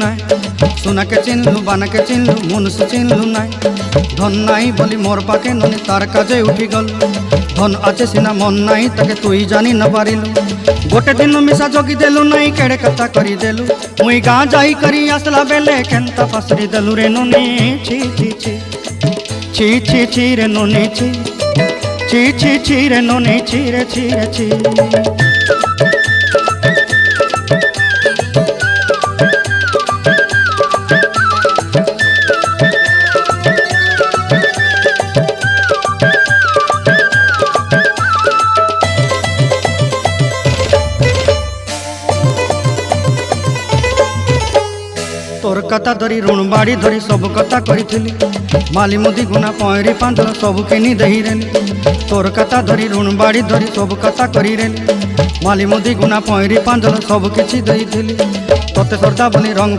নাই সোনাকে চিনলু বানাকে চিনলু মনুষ চিনলু নাই ধন নাই বলি মোর পাকে ননি তার কাজে উঠি গল ধন আছে সিনা মন নাই তাকে তুই জানি না পারিলু গোটে দিন মিশা জগি দেলু নাই কেড়ে কথা করি দেলু মুই গাঁ যাই করি আসলা বেলে কেনতা পাসরি দেলু রে ননি ছি ছি ছি ছি ছি ছি রে ননি ছি ছি ছি ছি রে ননি ছি রে ছি রে ছি तोर कथा धरी ऋण बाड़ी धरी सब कथा करी माली मुदी गुना पहरी पांदल सब किनी दही रेली तोर कथा धरी ऋण बाड़ी धरी सब कथा करी रेली माली मुदी गुना पहरी पांदल सब किछि दही तोते सरदा बनी रंग